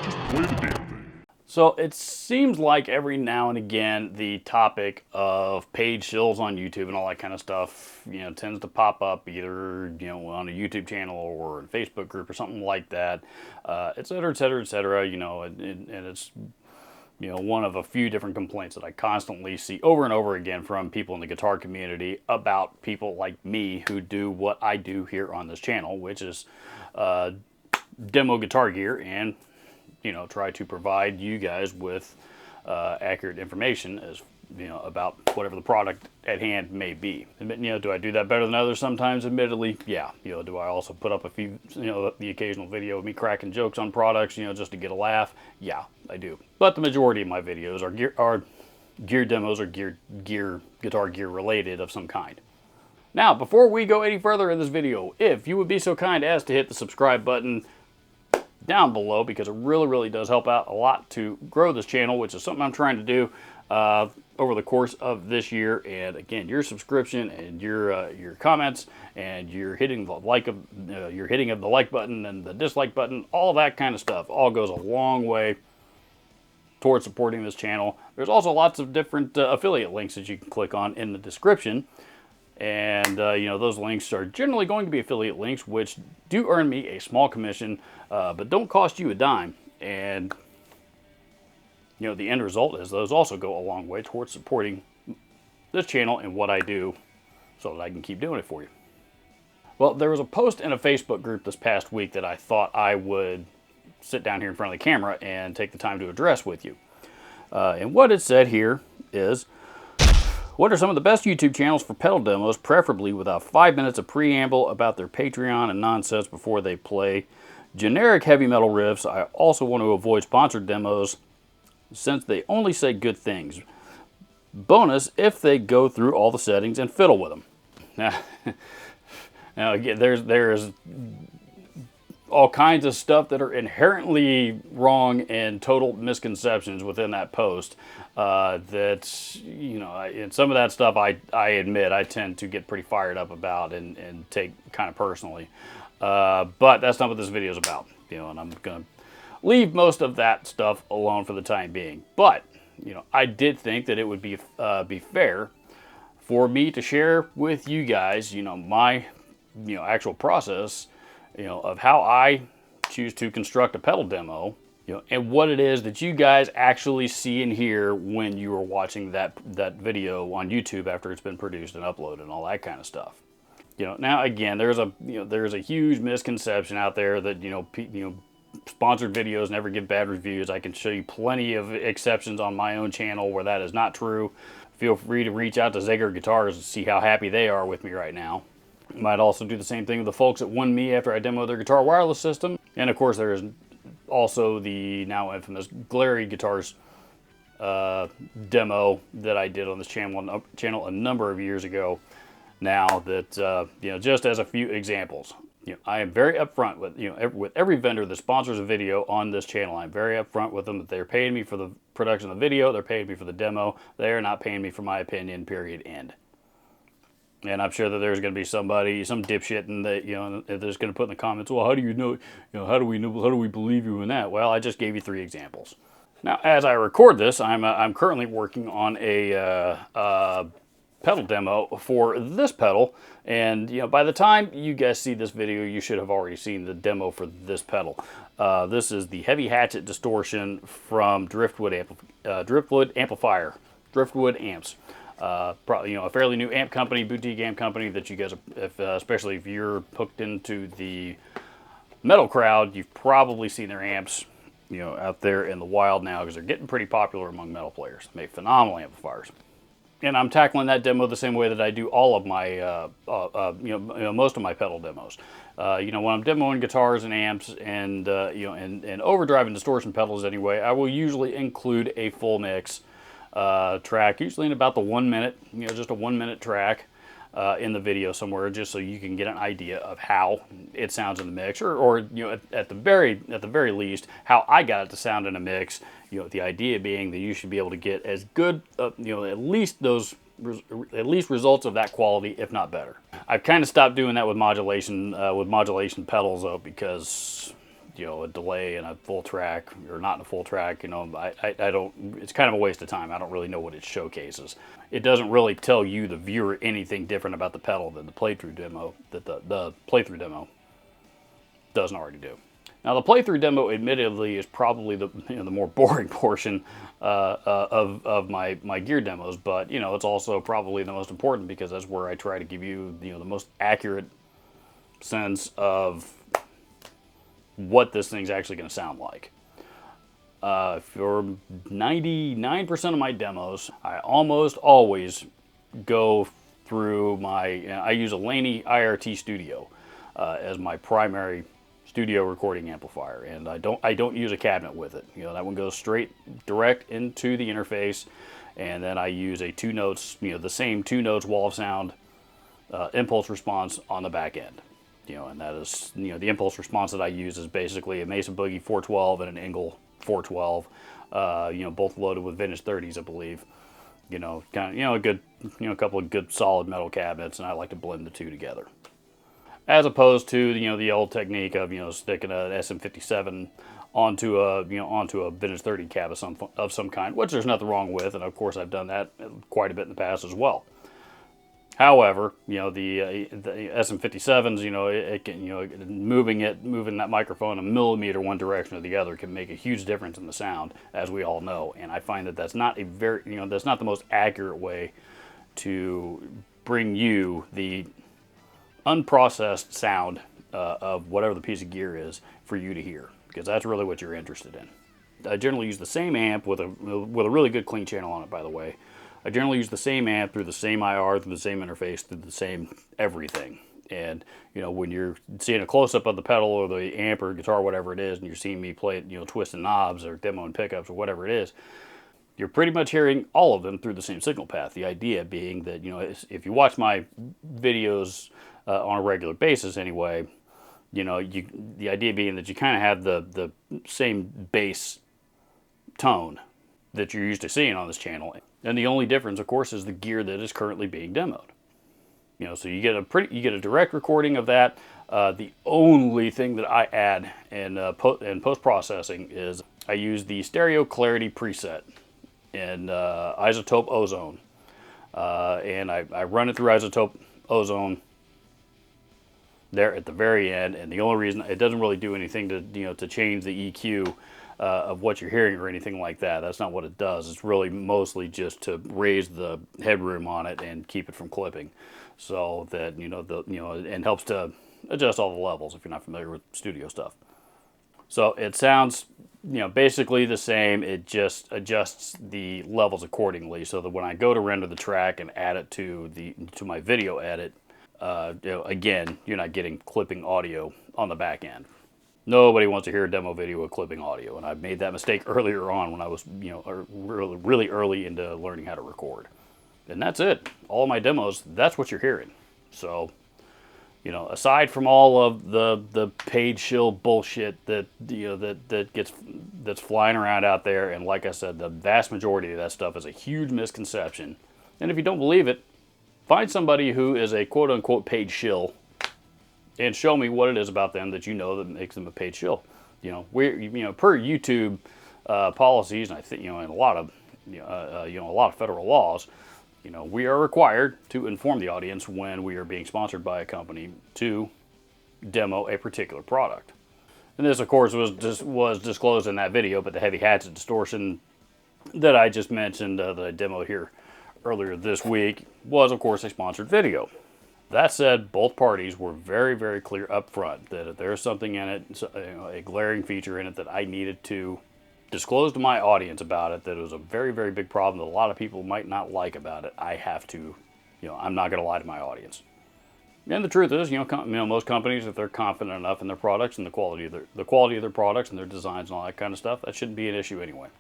Just play the damn thing. So it seems like every now and again the topic of paid shills on YouTube and all that kind of stuff, tends to pop up either, on a YouTube channel or a Facebook group or something like that, et cetera, et cetera, et cetera, and it's, one of a few different complaints that I constantly see over and over again from people in the guitar community about people like me who do what I do here on this channel, which is demo guitar gear and try to provide you guys with accurate information as about whatever the product at hand may be. Do I do that better than others sometimes? Admittedly, yeah. Do I also put up a few, the occasional video of me cracking jokes on products, just to get a laugh? Yeah, I do. But the majority of my videos are gear demos or guitar gear related of some kind. Now, before we go any further in this video, if you would be so kind as to hit the subscribe button down below, because it really does help out a lot to grow this channel, which is something I'm trying to do over the course of this year. And again, your subscription and your comments and your hitting the like of your hitting of the like button and the dislike button, all that kind of stuff, all goes a long way towards supporting this channel. There's also lots of different affiliate links that you can click on in the description. And, those links are generally going to be affiliate links, which do earn me a small commission, but don't cost you a dime. And, the end result is those also go a long way towards supporting this channel and what I do so that I can keep doing it for you. Well, there was a post in a Facebook group this past week that I thought I would sit down here in front of the camera and take the time to address with you. And what it said here is, what are some of the best YouTube channels for pedal demos, preferably without 5 minutes of preamble about their Patreon and nonsense before they play generic heavy metal riffs? I also want to avoid sponsored demos since they only say good things. Bonus if they go through all the settings and fiddle with them. Now again, there's all kinds of stuff that are inherently wrong and total misconceptions within that post. And some of that stuff I admit I tend to get pretty fired up about and take kind of personally. But that's not what this video is about. And I'm going to leave most of that stuff alone for the time being. But, I did think that it would be fair for me to share with you guys, my, actual process, of how I choose to construct a pedal demo, and what it is that you guys actually see and hear when you are watching that video on YouTube after it's been produced and uploaded and all that kind of stuff. Now again, there's a huge misconception out there that sponsored videos never get bad reviews. I can show you plenty of exceptions on my own channel where that is not true. Feel free to reach out to Zager Guitars and see how happy they are with me right now. Might also do the same thing with the folks that won me after I demoed their guitar wireless system. And of course there is also the now infamous Glary Guitars demo that I did on this channel a number of years ago now that, just as a few examples. I am very upfront with every vendor that sponsors a video on this channel. I'm very upfront with them that they're paying me for the production of the video, they're paying me for the demo, they are not paying me for my opinion, period, end. And I'm sure that there's going to be somebody, some dipshit, and that that's going to put in the comments, well, how do you know? How do we believe you in that? Well, I just gave you 3 examples. Now, as I record this, I'm currently working on a pedal demo for this pedal, and by the time you guys see this video, you should have already seen the demo for this pedal. This is the Heavy Hatchet Distortion from Driftwood Amplifier, Driftwood Amps. Probably, a fairly new amp company, boutique amp company that you guys, especially if you're hooked into the metal crowd, you've probably seen their amps, out there in the wild now because they're getting pretty popular among metal players. They make phenomenal amplifiers. And I'm tackling that demo the same way that I do all of my, most of my pedal demos. When I'm demoing guitars and amps and, and overdrive and distortion pedals anyway, I will usually include a full mix track, usually in about the 1 minute, just a 1 minute track in the video somewhere, just so you can get an idea of how it sounds in the mix, or at the very least, how I got it to sound in a mix. The idea being that you should be able to get as good, at least results of that quality, if not better. I've kind of stopped doing that with modulation pedals though, because a delay and a full track, or not in a full track. I don't. It's kind of a waste of time. I don't really know what it showcases. It doesn't really tell you, the viewer, anything different about the pedal than the playthrough demo that the playthrough demo doesn't already do. Now, the playthrough demo, admittedly, is probably the the more boring portion of my gear demos, but it's also probably the most important, because that's where I try to give you the most accurate sense of what this thing's actually going to sound like. For 99% of my demos, I almost always go through I use a Laney IRT Studio as my primary studio recording amplifier, and I don't use a cabinet with it. That one goes straight direct into the interface, and then I use a two notes, the same two notes wall of sound impulse response on the back end. And that is, the impulse response that I use is basically a Mesa Boogie 412 and an Engel 412, both loaded with vintage 30s, I believe. A good, a couple of good solid metal cabinets, and I like to blend the two together. As opposed to the old technique of sticking an SM57 onto a vintage 30 cab of some kind, which there's nothing wrong with, and of course I've done that quite a bit in the past as well. However, the SM57s, it can, moving that microphone a millimeter one direction or the other can make a huge difference in the sound, as we all know. And I find that that's not that's not the most accurate way to bring you the unprocessed sound of whatever the piece of gear is for you to hear, because that's really what you're interested in. I generally use the same amp with a really good clean channel on it, by the way. I generally use the same amp through the same IR, through the same interface, through the same everything. And when you're seeing a close-up of the pedal or the amp or guitar, whatever it is, and you're seeing me play it, twisting knobs or demoing pickups or whatever it is, you're pretty much hearing all of them through the same signal path. The idea being that if you watch my videos on a regular basis, anyway, the idea being that you kind of have the same bass tone that you're used to seeing on this channel. And the only difference, of course, is the gear that is currently being demoed. So you get a direct recording of that. The only thing that I add in post-processing is I use the stereo clarity preset in iZotope Ozone, and I run it through iZotope Ozone there at the very end. And the only reason it doesn't really do anything to change the EQ of what you're hearing or anything like that. That's not what it does. It's really mostly just to raise the headroom on it and keep it from clipping, so that and helps to adjust all the levels if you're not familiar with studio stuff. So it sounds basically the same. It just adjusts the levels accordingly, so that when I go to render the track and add it to my video edit, again, you're not getting clipping audio on the back end. Nobody wants to hear a demo video with clipping audio, and I made that mistake earlier on when I was, really early into learning how to record. And that's it. All of my demos, that's what you're hearing. So, aside from all of the paid shill bullshit that's flying around out there, and like I said, the vast majority of that stuff is a huge misconception. And if you don't believe it, find somebody who is a quote-unquote paid shill and show me what it is about them that that makes them a paid shill. Per YouTube policies, and I think in a lot of a lot of federal laws, we are required to inform the audience when we are being sponsored by a company to demo a particular product. And this, of course, was disclosed in that video, but the heavy hatchet distortion that I just mentioned that I demoed here earlier this week was, of course, a sponsored video. That said, both parties were very, very clear up front that if there's something in it, a glaring feature in it that I needed to disclose to my audience about it, that it was a very, very big problem that a lot of people might not like about it, I have to, I'm not going to lie to my audience. And the truth is, most companies, if they're confident enough in their products and the quality of their products and their designs and all that kind of stuff, that shouldn't be an issue anyway.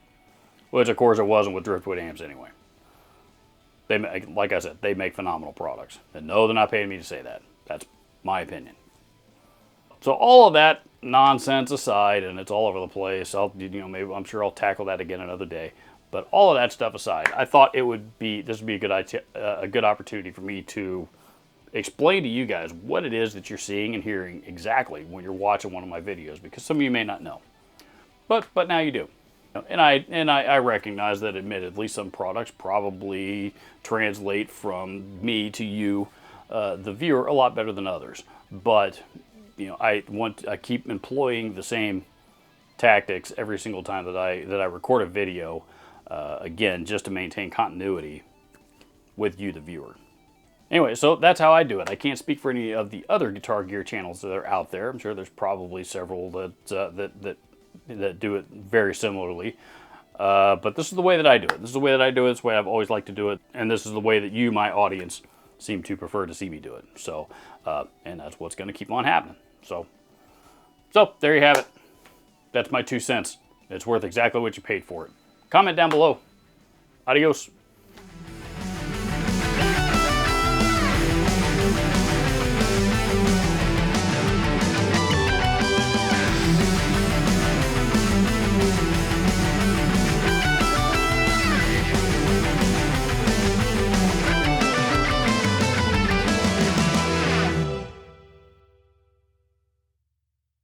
Which, of course, it wasn't with Driftwood amps anyway. Like I said, they make phenomenal products. And no, they're not paying me to say that. That's my opinion. So all of that nonsense aside, and it's all over the place. I'm sure I'll tackle that again another day. But all of that stuff aside, I thought this would be a good opportunity for me to explain to you guys what it is that you're seeing and hearing exactly when you're watching one of my videos, because some of you may not know, but now you do. And I recognize that, admittedly, some products probably translate from me to you, the viewer, a lot better than others. But I keep employing the same tactics every single time that I record a video, again, just to maintain continuity with you, the viewer. Anyway, so that's how I do it. I can't speak for any of the other Guitar Gear channels that are out there. I'm sure there's probably several that do it very similarly. But this is the way that I do it. This is the way that I do it. This is the way I've always liked to do it. And this is the way that you, my audience, seem to prefer to see me do it. So, and that's what's going to keep on happening. So there you have it. That's my 2 cents. It's worth exactly what you paid for it. Comment down below. Adios.